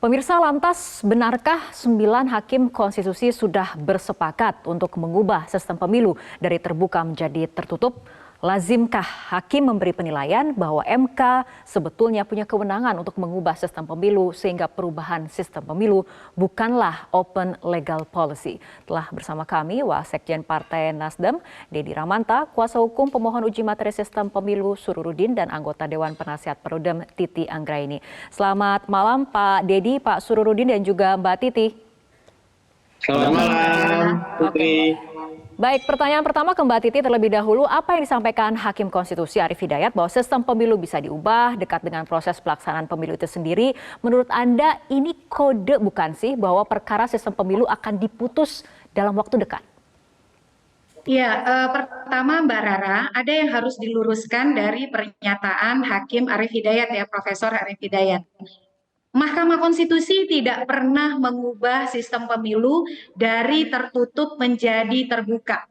Pemirsa, lantas benarkah 9 hakim konstitusi sudah bersepakat untuk mengubah sistem pemilu dari terbuka menjadi tertutup? Lazimkah hakim memberi penilaian bahwa MK sebetulnya punya kewenangan untuk mengubah sistem pemilu sehingga perubahan sistem pemilu bukanlah open legal policy? Telah bersama kami Wasekjen Partai Nasdem, Dedi Ramanta, kuasa hukum pemohon uji materi sistem pemilu Sururudin, dan anggota Dewan Penasihat Perudem Titi Anggraini. Selamat malam Pak Dedi, Pak Sururudin, dan juga Mbak Titi. Selamat malam, Putri. Baik, pertanyaan pertama ke Mbak Titi terlebih dahulu. Apa yang disampaikan Hakim Konstitusi Arief Hidayat bahwa sistem pemilu bisa diubah dekat dengan proses pelaksanaan pemilu itu sendiri? Menurut Anda ini kode bukan sih bahwa perkara sistem pemilu akan diputus dalam waktu dekat? Ya, pertama Mbak Rara, ada yang harus diluruskan dari pernyataan Hakim Arief Hidayat ya, Profesor Arief Hidayat. Mahkamah Konstitusi tidak pernah mengubah sistem pemilu dari tertutup menjadi terbuka.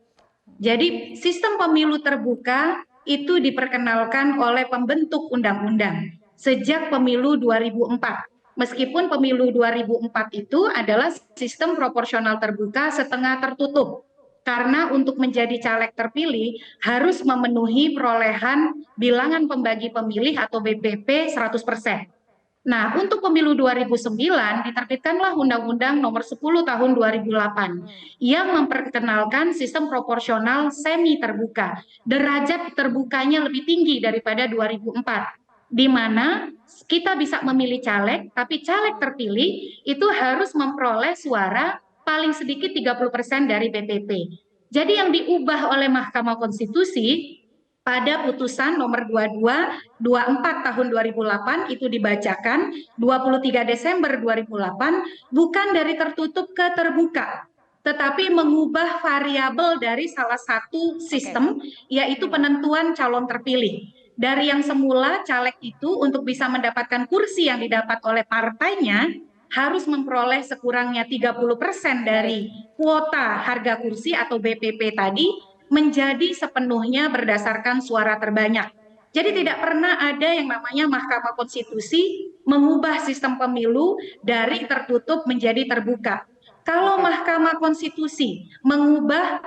Jadi sistem pemilu terbuka itu diperkenalkan oleh pembentuk undang-undang sejak pemilu 2004. Meskipun pemilu 2004 itu adalah sistem proporsional terbuka setengah tertutup. Karena untuk menjadi caleg terpilih harus memenuhi perolehan bilangan pembagi pemilih atau BPP 100%. Nah, untuk pemilu 2009 diterbitkanlah Undang-Undang Nomor 10 Tahun 2008 yang memperkenalkan sistem proporsional semi terbuka. Derajat terbukanya lebih tinggi daripada 2004, di mana kita bisa memilih caleg, tapi caleg terpilih itu harus memperoleh suara paling sedikit 30% dari BPP. Jadi yang diubah oleh Mahkamah Konstitusi pada putusan nomor 2224 tahun 2008 itu dibacakan 23 Desember 2008 bukan dari tertutup ke terbuka, tetapi mengubah variabel dari salah satu sistem, yaitu penentuan calon terpilih. Dari yang semula caleg itu untuk bisa mendapatkan kursi yang didapat oleh partainya harus memperoleh sekurangnya 30% dari kuota harga kursi atau BPP tadi, menjadi sepenuhnya berdasarkan suara terbanyak. Jadi tidak pernah ada yang namanya Mahkamah Konstitusi mengubah sistem pemilu dari tertutup menjadi terbuka. Kalau Mahkamah Konstitusi mengubah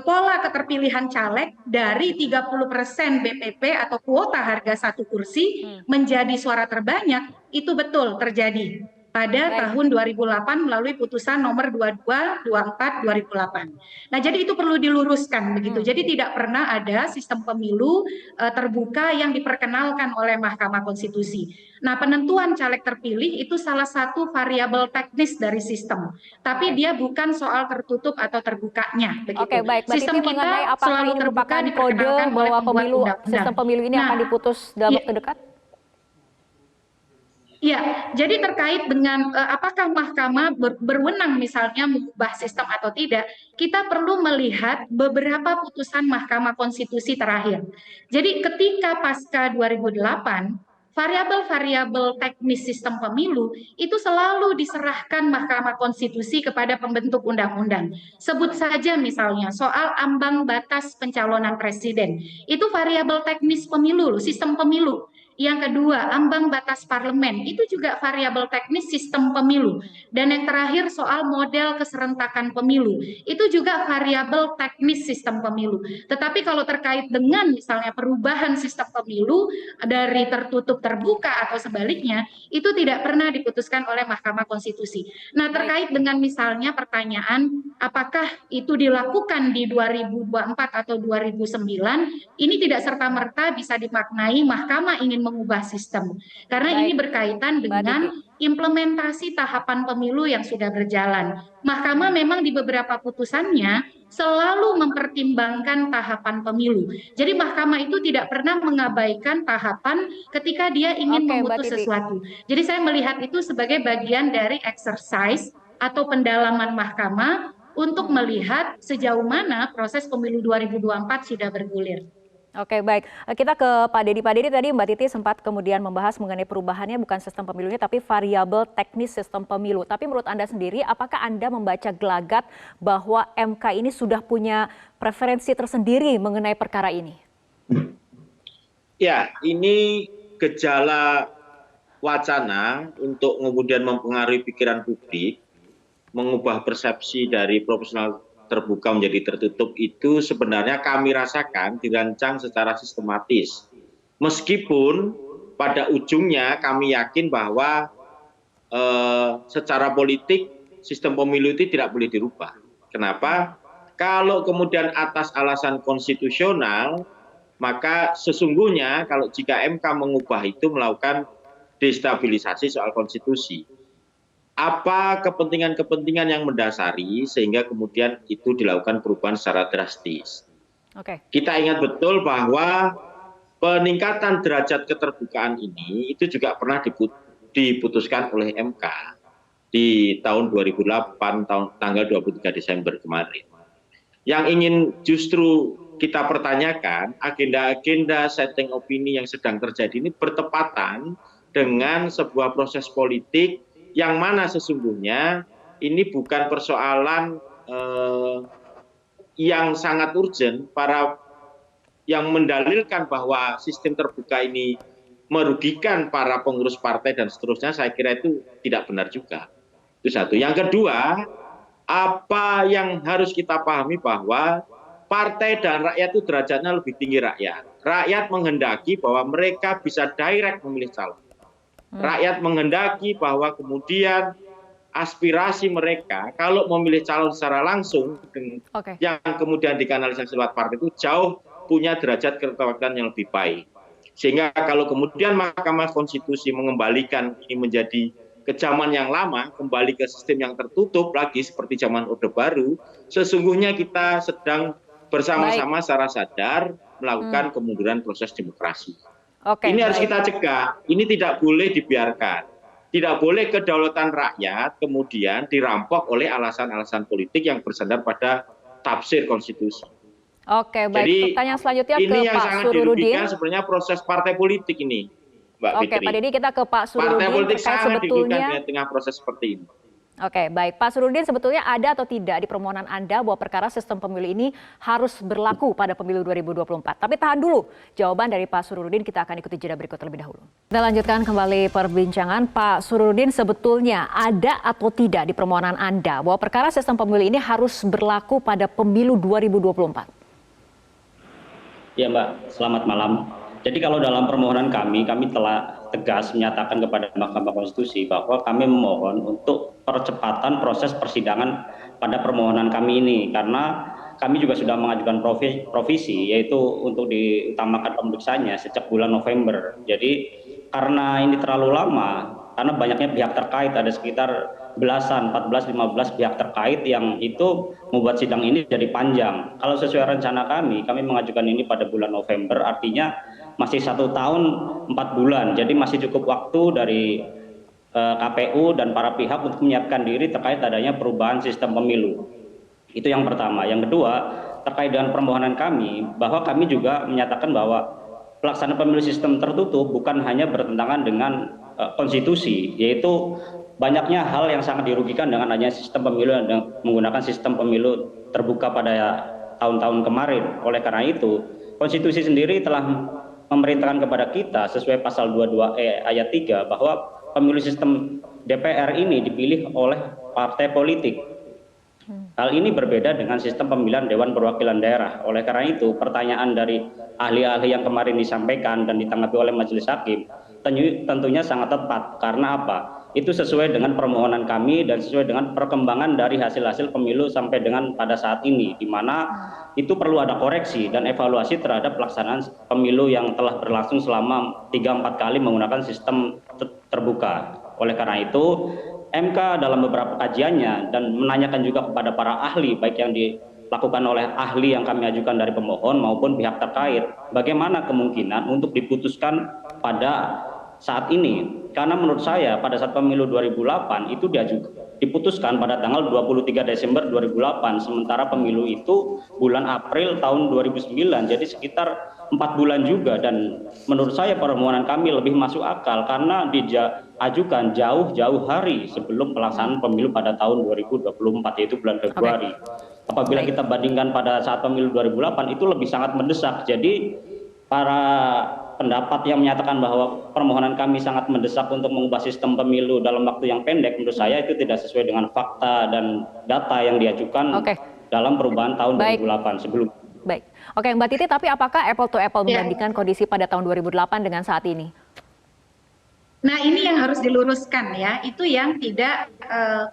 pola keterpilihan caleg dari 30% BPP atau kuota harga satu kursi menjadi suara terbanyak, itu betul terjadi pada tahun 2008 melalui putusan nomor 2224 2008. Nah, jadi itu perlu diluruskan begitu. Jadi tidak pernah ada sistem pemilu terbuka yang diperkenalkan oleh Mahkamah Konstitusi. Nah, penentuan caleg terpilih itu salah satu variabel teknis dari sistem. Tapi dia bukan soal tertutup atau terbukanya begitu. Oke, baik. Mbak Sistem Titi, mengenai kita apakah selalu ini terbuka merupakan kode diperkenalkan oleh bahwa pembuat undang-undang. sistem pemilu ini akan diputus dalam waktu dekat? Ya, jadi terkait dengan apakah mahkamah berwenang misalnya mengubah sistem atau tidak, kita perlu melihat beberapa putusan Mahkamah Konstitusi terakhir. Jadi ketika pasca 2008, variabel-variabel teknis sistem pemilu itu selalu diserahkan Mahkamah Konstitusi kepada pembentuk undang-undang. Sebut saja misalnya soal ambang batas pencalonan presiden. Itu variabel teknis pemilu, sistem pemilu. Yang kedua, ambang batas parlemen, itu juga variabel teknis sistem pemilu. Dan yang terakhir soal model keserentakan pemilu, itu juga variabel teknis sistem pemilu. Tetapi kalau terkait dengan misalnya perubahan sistem pemilu dari tertutup terbuka atau sebaliknya, itu tidak pernah diputuskan oleh Mahkamah Konstitusi. Nah, terkait dengan misalnya pertanyaan apakah itu dilakukan di 2024 atau 2009, ini tidak serta-merta bisa dimaknai Mahkamah ingin mengubah sistem. Karena ini berkaitan dengan implementasi tahapan pemilu yang sudah berjalan. Mahkamah memang di beberapa putusannya selalu mempertimbangkan tahapan pemilu. Jadi Mahkamah itu tidak pernah mengabaikan tahapan ketika dia ingin memutus sesuatu. Jadi saya melihat itu sebagai bagian dari exercise atau pendalaman Mahkamah untuk melihat sejauh mana proses pemilu 2024 sudah bergulir. Oke, baik. Kita ke Pak Dedi. Pak Dedi, tadi Mbak Titi sempat kemudian membahas mengenai perubahannya bukan sistem pemilunya tapi variabel teknis sistem pemilu. Tapi menurut Anda sendiri, apakah Anda membaca gelagat bahwa MK ini sudah punya preferensi tersendiri mengenai perkara ini? Ya, ini gejala wacana untuk kemudian mempengaruhi pikiran publik, mengubah persepsi dari proporsional terbuka menjadi tertutup itu sebenarnya kami rasakan dirancang secara sistematis. Meskipun pada ujungnya kami yakin bahwa secara politik sistem pemilu itu tidak boleh dirubah. Kenapa? Kalau kemudian atas alasan konstitusional, maka sesungguhnya kalau jika MK mengubah itu melakukan destabilisasi soal konstitusi. Apa kepentingan-kepentingan yang mendasari sehingga kemudian itu dilakukan perubahan secara drastis. Kita ingat betul bahwa peningkatan derajat keterbukaan ini itu juga pernah diputuskan oleh MK di tahun 2008, tanggal 23 Desember kemarin. Yang ingin justru kita pertanyakan, agenda-agenda setting opini yang sedang terjadi ini bertepatan dengan sebuah proses politik yang mana sesungguhnya ini bukan persoalan yang sangat urgent. Para yang mendalilkan bahwa sistem terbuka ini merugikan para pengurus partai dan seterusnya, saya kira itu tidak benar juga. Itu satu. Yang kedua, apa yang harus kita pahami bahwa partai dan rakyat itu derajatnya lebih tinggi rakyat. Rakyat menghendaki bahwa mereka bisa direct memilih calon. Rakyat menghendaki bahwa kemudian aspirasi mereka kalau memilih calon secara langsung yang kemudian dikanalisasi lewat partai itu jauh punya derajat keterwakilan yang lebih baik. Sehingga kalau kemudian Mahkamah Konstitusi mengembalikan ini menjadi ke zaman yang lama, kembali ke sistem yang tertutup lagi seperti zaman Orde Baru, sesungguhnya kita sedang bersama-sama secara sadar melakukan kemunduran proses demokrasi. Ini harus kita cegah, ini tidak boleh dibiarkan. Tidak boleh kedaulatan rakyat kemudian dirampok oleh alasan-alasan politik yang bersandar pada tafsir konstitusi. Oke, baik. Jadi, pertanyaan selanjutnya ke ini yang Pak sangat Sururudin. dirugikan sebenarnya proses partai politik ini, Mbak Fitri. Oke, Pak Dedy, kita ke Pak Sururudin. Partai politik terkait sangat dirugikan sebetulnya di tengah proses seperti ini. Oke, baik. Pak Surudin, sebetulnya ada atau tidak di permohonan Anda bahwa perkara sistem pemilu ini harus berlaku pada pemilu 2024? Tapi tahan dulu jawaban dari Pak Surudin, kita akan ikuti jeda berikut terlebih dahulu. Kita lanjutkan kembali perbincangan. Pak Surudin, sebetulnya ada atau tidak di permohonan Anda bahwa perkara sistem pemilu ini harus berlaku pada pemilu 2024? Ya Mbak, selamat malam. Jadi kalau dalam permohonan kami telah tegas menyatakan kepada Mahkamah Konstitusi bahwa kami memohon untuk percepatan proses persidangan pada permohonan kami ini, karena kami juga sudah mengajukan provisi yaitu untuk diutamakan pemeriksaannya sejak bulan November. Jadi karena ini terlalu lama, karena banyaknya pihak terkait, ada sekitar belasan, 14-15 pihak terkait yang itu membuat sidang ini jadi panjang. Kalau sesuai rencana kami mengajukan ini pada bulan November, artinya masih 1 tahun 4 bulan, jadi masih cukup waktu dari KPU dan para pihak untuk menyiapkan diri terkait adanya perubahan sistem pemilu. Itu yang pertama. Yang kedua, terkait dengan permohonan kami, bahwa kami juga menyatakan bahwa pelaksanaan pemilu sistem tertutup bukan hanya bertentangan dengan konstitusi, yaitu banyaknya hal yang sangat dirugikan dengan adanya sistem pemilu dan menggunakan sistem pemilu terbuka pada tahun-tahun kemarin. Oleh karena itu, konstitusi sendiri telah memerintahkan kepada kita sesuai pasal 22E ayat 3 bahwa pemilu sistem DPR ini dipilih oleh partai politik. Hal ini berbeda dengan sistem pemilihan Dewan Perwakilan Daerah. Oleh karena itu, pertanyaan dari ahli-ahli yang kemarin disampaikan dan ditanggapi oleh Majelis Hakim tentunya sangat tepat. Karena apa? Itu sesuai dengan permohonan kami dan sesuai dengan perkembangan dari hasil-hasil pemilu sampai dengan pada saat ini, di mana itu perlu ada koreksi dan evaluasi terhadap pelaksanaan pemilu yang telah berlangsung selama 3-4 kali menggunakan sistem terbuka. Oleh karena itu, MK dalam beberapa kajiannya dan menanyakan juga kepada para ahli, baik yang dilakukan oleh ahli yang kami ajukan dari pemohon maupun pihak terkait, bagaimana kemungkinan untuk diputuskan pada saat ini. Karena menurut saya pada saat pemilu 2008 itu diputuskan pada tanggal 23 Desember 2008, sementara pemilu itu bulan April tahun 2009, jadi sekitar 4 bulan juga. Dan menurut saya permohonan kami lebih masuk akal karena diajukan jauh-jauh hari sebelum pelaksanaan pemilu pada tahun 2024, yaitu bulan Februari. Apabila kita bandingkan pada saat pemilu 2008 itu lebih sangat mendesak. Jadi para pendapat yang menyatakan bahwa permohonan kami sangat mendesak untuk mengubah sistem pemilu dalam waktu yang pendek, menurut saya itu tidak sesuai dengan fakta dan data yang diajukan dalam perubahan tahun 2008 sebelum. Baik, oke Mbak Titi, tapi apakah apple to apple Ya. membandingkan kondisi pada tahun 2008 dengan saat ini? Nah, ini yang harus diluruskan ya, itu yang tidak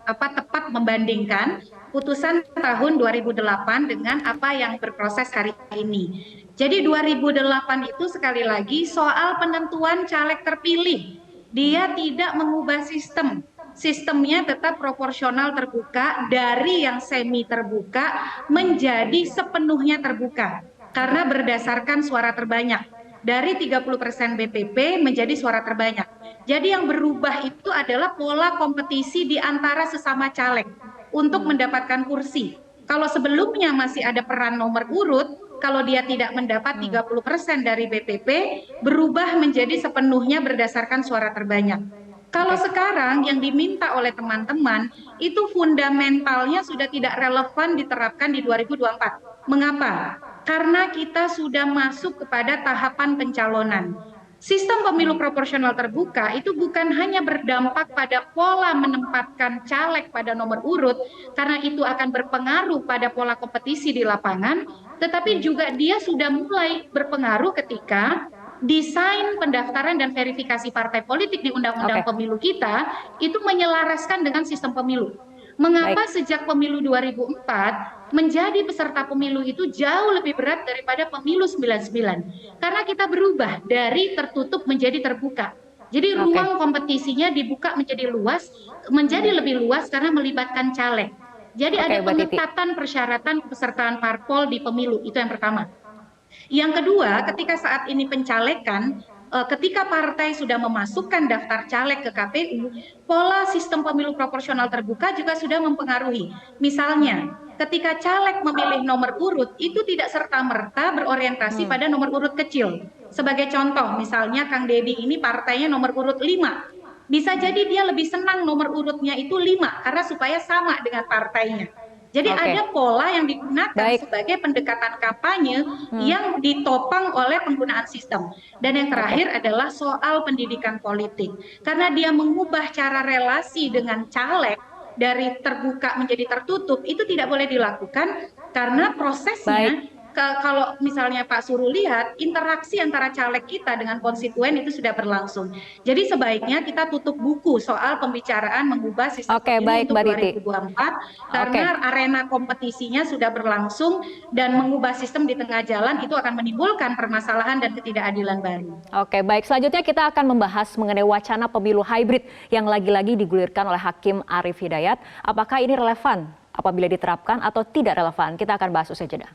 tepat membandingkan putusan tahun 2008 dengan apa yang berproses hari ini. Jadi 2008 itu sekali lagi soal penentuan caleg terpilih. Dia tidak mengubah sistem. Sistemnya tetap proporsional terbuka dari yang semi terbuka menjadi sepenuhnya terbuka karena berdasarkan suara terbanyak. Dari 30% BPP menjadi suara terbanyak. Jadi yang berubah itu adalah pola kompetisi di antara sesama caleg untuk mendapatkan kursi. Kalau sebelumnya masih ada peran nomor urut, kalau dia tidak mendapat 30% dari BPP, berubah menjadi sepenuhnya berdasarkan suara terbanyak. Kalau sekarang yang diminta oleh teman-teman, itu fundamentalnya sudah tidak relevan diterapkan di 2024. Mengapa? Karena kita sudah masuk kepada tahapan pencalonan. Sistem pemilu proporsional terbuka itu bukan hanya berdampak pada pola menempatkan caleg pada nomor urut, karena itu akan berpengaruh pada pola kompetisi di lapangan, tetapi juga dia sudah mulai berpengaruh ketika desain pendaftaran dan verifikasi partai politik di Undang-Undang Pemilu kita itu menyelaraskan dengan sistem pemilu. Mengapa sejak pemilu 2004 menjadi peserta pemilu itu jauh lebih berat daripada pemilu 99? Karena kita berubah dari tertutup menjadi terbuka. Jadi ruang kompetisinya dibuka menjadi lebih luas karena melibatkan caleg. Jadi ada pengetatan persyaratan kepesertaan parpol di pemilu, itu yang pertama. Yang kedua, ketika saat ini pencalekan, ketika partai sudah memasukkan daftar caleg ke KPU, pola sistem pemilu proporsional terbuka juga sudah mempengaruhi. Misalnya, ketika caleg memilih nomor urut, itu tidak serta-merta berorientasi pada nomor urut kecil. Sebagai contoh, misalnya Kang Deddy ini partainya nomor urut 5. Bisa jadi dia lebih senang nomor urutnya itu 5, karena supaya sama dengan partainya. Jadi ada pola yang digunakan sebagai pendekatan kampanye yang ditopang oleh penggunaan sistem. Dan yang terakhir adalah soal pendidikan politik. Karena dia mengubah cara relasi dengan caleg dari terbuka menjadi tertutup, itu tidak boleh dilakukan karena prosesnya kalau misalnya Pak Suruh lihat, interaksi antara caleg kita dengan konstituen itu sudah berlangsung. Jadi sebaiknya kita tutup buku soal pembicaraan mengubah sistem pemilu untuk 2024 karena arena kompetisinya sudah berlangsung dan mengubah sistem di tengah jalan itu akan menimbulkan permasalahan dan ketidakadilan baru. Oke, baik. Selanjutnya kita akan membahas mengenai wacana pemilu hybrid yang lagi-lagi digulirkan oleh Hakim Arief Hidayat. Apakah ini relevan apabila diterapkan atau tidak relevan? Kita akan bahas usai jeda.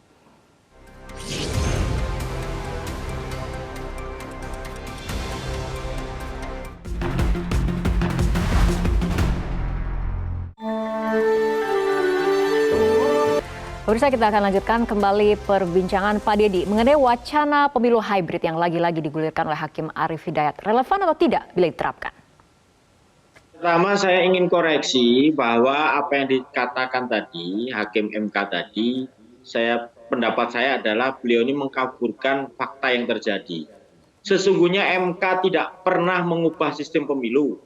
Pemirsa, kita akan lanjutkan kembali perbincangan Pak Deddy mengenai wacana pemilu hybrid yang lagi-lagi digulirkan oleh Hakim Arief Hidayat. Relevan atau tidak bila diterapkan? Pertama saya ingin koreksi bahwa apa yang dikatakan tadi, Hakim MK tadi, pendapat saya adalah beliau ini mengkaburkan fakta yang terjadi. Sesungguhnya MK tidak pernah mengubah sistem pemilu.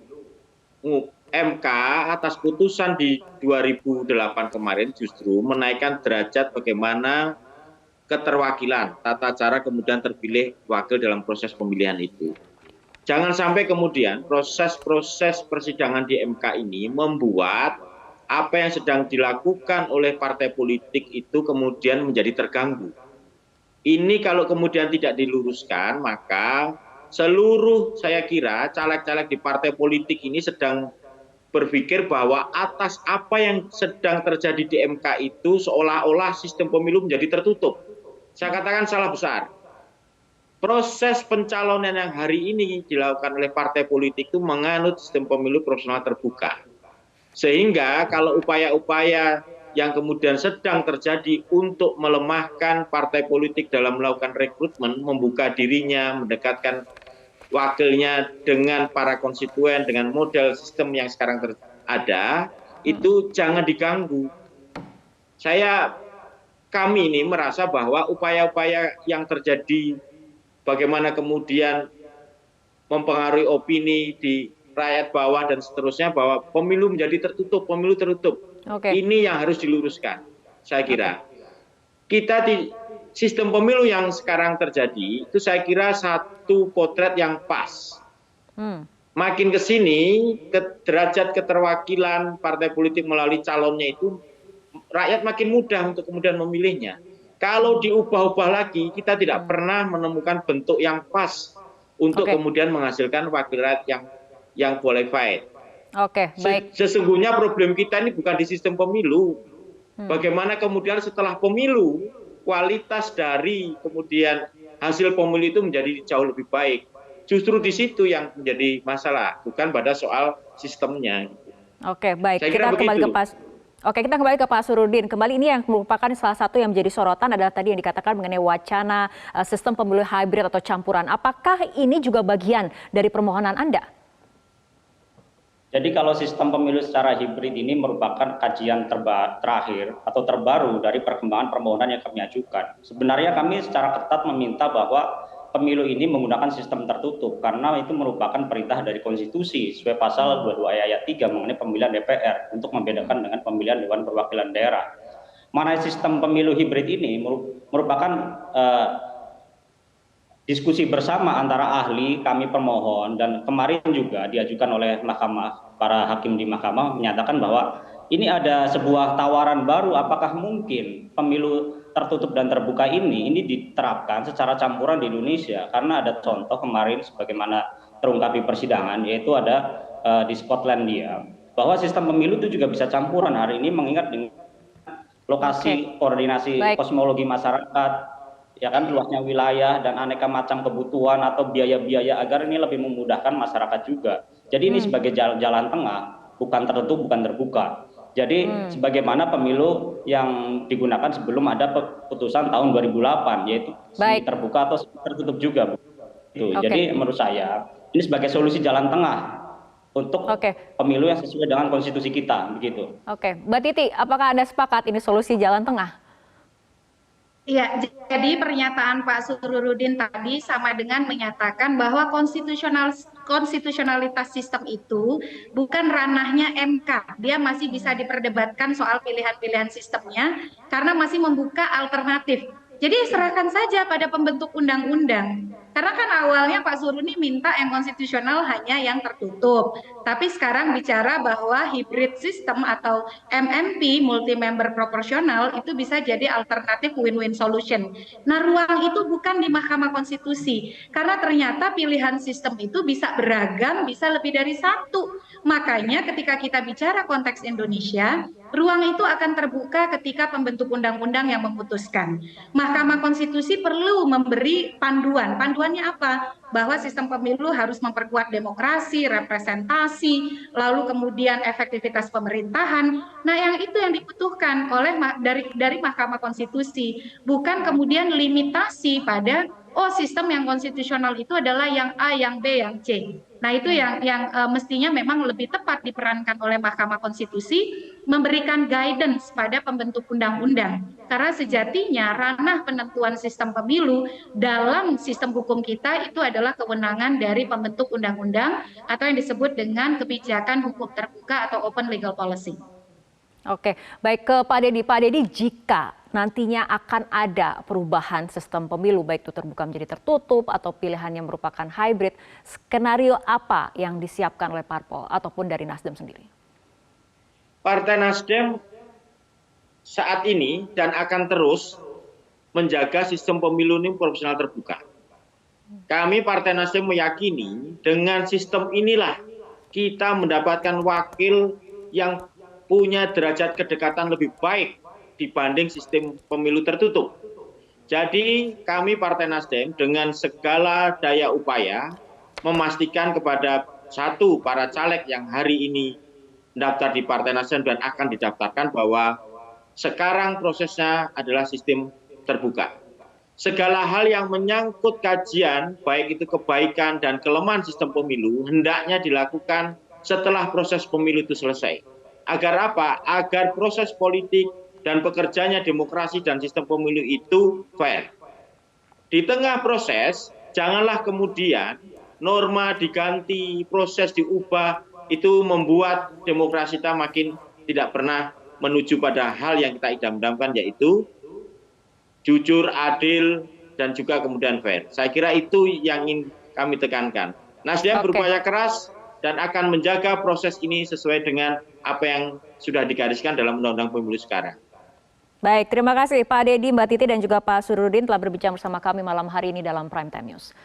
MK atas putusan di 2008 kemarin justru menaikkan derajat bagaimana keterwakilan, tata cara kemudian terpilih wakil dalam proses pemilihan itu. Jangan sampai kemudian proses-proses persidangan di MK ini membuat apa yang sedang dilakukan oleh partai politik itu kemudian menjadi terganggu. Ini kalau kemudian tidak diluruskan, maka seluruh saya kira caleg-caleg di partai politik ini sedang berpikir bahwa atas apa yang sedang terjadi di MK itu seolah-olah sistem pemilu menjadi tertutup. Saya katakan salah besar. Proses pencalonan yang hari ini dilakukan oleh partai politik itu menganut sistem pemilu proporsional terbuka. Sehingga kalau upaya-upaya yang kemudian sedang terjadi untuk melemahkan partai politik dalam melakukan rekrutmen, membuka dirinya, mendekatkan wakilnya dengan para konstituen, dengan model sistem yang sekarang ada, itu jangan diganggu. Kami ini merasa bahwa upaya-upaya yang terjadi bagaimana kemudian mempengaruhi opini di rakyat bawah dan seterusnya, bahwa pemilu menjadi tertutup, pemilu tertutup. Ini yang harus diluruskan, saya kira. Kita di sistem pemilu yang sekarang terjadi, itu saya kira satu potret yang pas. Makin ke sini, derajat keterwakilan partai politik melalui calonnya itu, rakyat makin mudah untuk kemudian memilihnya. Kalau diubah-ubah lagi, kita tidak pernah menemukan bentuk yang pas untuk kemudian menghasilkan wakil rakyat yang qualified. Baik. Sesungguhnya problem kita ini bukan di sistem pemilu. Bagaimana kemudian setelah pemilu, kualitas dari kemudian hasil pemilu itu menjadi jauh lebih baik. Justru di situ yang menjadi masalah, bukan pada soal sistemnya. Baik. Saya kira begitu. Kita kembali ke Pak Surudin. Kembali, ini yang merupakan salah satu yang menjadi sorotan adalah tadi yang dikatakan mengenai wacana sistem pemilu hybrid atau campuran. Apakah ini juga bagian dari permohonan Anda? Jadi kalau sistem pemilu secara hibrid ini merupakan kajian terakhir atau terbaru dari perkembangan permohonan yang kami ajukan. Sebenarnya kami secara ketat meminta bahwa pemilu ini menggunakan sistem tertutup karena itu merupakan perintah dari konstitusi sesuai pasal 22 ayat 3 mengenai pemilihan DPR untuk membedakan dengan pemilihan Dewan Perwakilan Daerah. Mana sistem pemilu hibrid ini merupakan diskusi bersama antara ahli, kami pemohon, dan kemarin juga diajukan oleh para hakim di mahkamah menyatakan bahwa ini ada sebuah tawaran baru, apakah mungkin pemilu tertutup dan terbuka ini diterapkan secara campuran di Indonesia, karena ada contoh kemarin sebagaimana terungkap di persidangan, yaitu ada di Skotlandia, bahwa sistem pemilu itu juga bisa campuran hari ini mengingat dengan lokasi koordinasi kosmologi masyarakat, ya kan, luasnya wilayah dan aneka macam kebutuhan atau biaya-biaya agar ini lebih memudahkan masyarakat juga. Jadi ini sebagai jalan tengah, bukan tertutup, bukan terbuka. Jadi sebagaimana pemilu yang digunakan sebelum ada putusan tahun 2008, yaitu terbuka atau tertutup juga. Jadi menurut saya ini sebagai solusi jalan tengah untuk pemilu yang sesuai dengan konstitusi kita, begitu. Mbak Titi, apakah Anda sepakat ini solusi jalan tengah? Iya, jadi pernyataan Pak Sururudin tadi sama dengan menyatakan bahwa konstitusionalitas sistem itu bukan ranahnya MK. Dia masih bisa diperdebatkan soal pilihan-pilihan sistemnya karena masih membuka alternatif. Jadi serahkan saja pada pembentuk undang-undang. Karena kan awalnya Pak Suruni minta yang konstitusional hanya yang tertutup. Tapi sekarang bicara bahwa hybrid system atau MMP, multi-member proporsional, itu bisa jadi alternatif win-win solution. Nah, ruang itu bukan di Mahkamah Konstitusi. Karena ternyata pilihan sistem itu bisa beragam, bisa lebih dari satu. Makanya ketika kita bicara konteks Indonesia, ruang itu akan terbuka ketika pembentuk undang-undang yang memutuskan. Mahkamah Konstitusi perlu memberi panduan. Panduannya apa? Bahwa sistem pemilu harus memperkuat demokrasi, representasi, lalu kemudian efektivitas pemerintahan. Nah, yang itu yang dibutuhkan oleh dari Mahkamah Konstitusi, bukan kemudian limitasi pada sistem yang konstitusional itu adalah yang A, yang B, yang C. Nah, itu yang mestinya memang lebih tepat diperankan oleh Mahkamah Konstitusi, memberikan guidance pada pembentuk undang-undang. Karena sejatinya ranah penentuan sistem pemilu dalam sistem hukum kita itu adalah kewenangan dari pembentuk undang-undang atau yang disebut dengan kebijakan hukum terbuka atau open legal policy. Baik, ke Pak Dedi. Pak Dedi, jika nantinya akan ada perubahan sistem pemilu, baik itu terbuka menjadi tertutup atau pilihannya merupakan hybrid, skenario apa yang disiapkan oleh Parpol ataupun dari Nasdem sendiri? Partai Nasdem saat ini dan akan terus menjaga sistem pemilu ini proporsional terbuka. Kami Partai Nasdem meyakini dengan sistem inilah kita mendapatkan wakil yang punya derajat kedekatan lebih baik dibanding sistem pemilu tertutup. Jadi kami Partai Nasdem dengan segala daya upaya memastikan kepada para caleg yang hari ini mendaftar di Partai Nasdem dan akan didaftarkan bahwa sekarang prosesnya adalah sistem terbuka. Segala hal yang menyangkut kajian, baik itu kebaikan dan kelemahan sistem pemilu, hendaknya dilakukan setelah proses pemilu itu selesai. Agar apa? Agar proses politik dan bekerjanya demokrasi dan sistem pemilu itu fair. Di tengah proses, janganlah kemudian norma diganti, proses diubah, itu membuat demokrasi kita makin tidak pernah menuju pada hal yang kita idam-idamkan, yaitu jujur, adil, dan juga kemudian fair. Saya kira itu yang ingin kami tekankan. Nasdem berupaya keras dan akan menjaga proses ini sesuai dengan apa yang sudah digariskan dalam Undang-Undang Pemilu sekarang. Baik, terima kasih Pak Dedi, Mbak Titi, dan juga Pak Surudin telah berbincang bersama kami malam hari ini dalam Prime Time News.